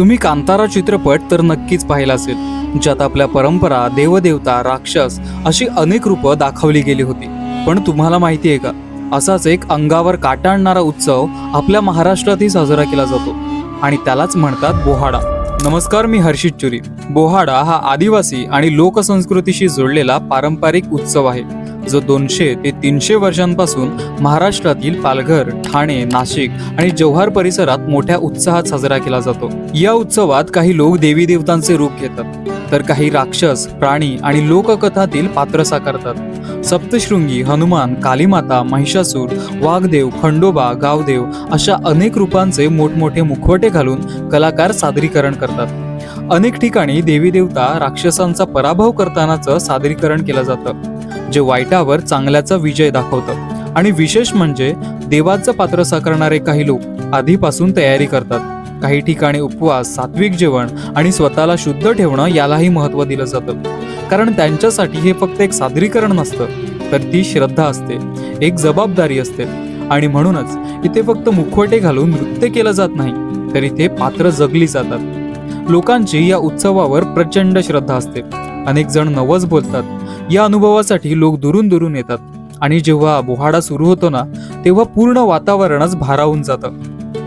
तुम्ही कांतारा चित्रपट तर नक्कीच पाहिला असेल, ज्यात आपल्या परंपरा, देवदेवता, राक्षस अशी अनेक रूपं दाखवली गेली होती. पण तुम्हाला माहिती आहे का, असाच एक अंगावर काटा आणणारा उत्सव आपल्या महाराष्ट्रातही साजरा केला जातो आणि त्यालाच म्हणतात बोहाडा. नमस्कार, मी हर्षित चुरी. बोहाडा हा आदिवासी आणि लोकसंस्कृतीशी जोडलेला पारंपरिक उत्सव आहे, जो 200 ते 300 वर्षांपासून महाराष्ट्रातील पालघर, ठाणे, नाशिक आणि जव्हार परिसरात मोठ्या उत्साहात साजरा केला जातो. या उत्सवात काही लोक देवी देवतांचे रूप घेतात, तर काही राक्षस, प्राणी आणि लोककथातील पात्र साकारतात. सप्तशृंगी, हनुमान, कालीमाता, महिषासूर, वाघदेव, खंडोबा, गावदेव अशा अनेक रूपांचे मोठमोठे मुखवटे घालून कलाकार सादरीकरण करतात. अनेक ठिकाणी देवी देवता राक्षसांचा पराभव करतानाचं सादरीकरण केलं जातं, जे वाईटावर चांगल्याचा विजय दाखवतं. आणि विशेष म्हणजे देवाचं पात्र साकारणारे काही लोक आधीपासून तयारी करतात. काही ठिकाणी उपवास, सात्विक जेवण आणि स्वतःला शुद्ध ठेवणं यालाही महत्त्व दिलं जातं, कारण त्यांच्यासाठी हे फक्त एक सादरीकरण नसतं, तर ती श्रद्धा असते, एक जबाबदारी असते. आणि म्हणूनच इथे फक्त मुखवटे घालून नृत्य केलं जात नाही, तर इथे पात्र जगली जातात. लोकांची या उत्सवावर प्रचंड श्रद्धा असते. अनेक जण नवस बोलतात. या अनुभवासाठी लोक दुरून दुरून येतात. आणि जेव्हा बोहाडा सुरू होतो ना, तेव्हा पूर्ण वातावरणच भारावून जातं.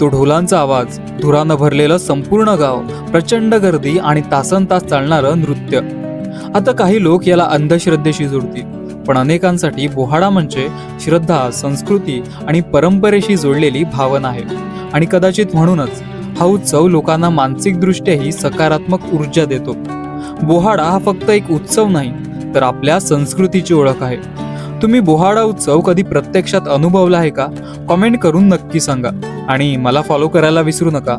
तो ढोलांचा आवाज, धुरानं भरलेलं संपूर्ण गाव, प्रचंड गर्दी आणि तासनतास चालणारं नृत्य. आता काही लोक याला अंधश्रद्धेशी जोडतील, पण अनेकांसाठी बोहाडा म्हणजे श्रद्धा, संस्कृती आणि परंपरेशी जोडलेली भावना आहे. आणि कदाचित म्हणूनच हा उत्सव लोकांना मानसिकदृष्ट्याही सकारात्मक ऊर्जा देतो. बोहाडा हा फक्त एक उत्सव नाही, तर आपल्या संस्कृतीची ओळख आहे. तुम्ही बोहाडा उत्सव कधी प्रत्यक्षात अनुभवला आहे का? कमेंट करून नक्की सांगा आणि मला फॉलो करायला विसरू नका.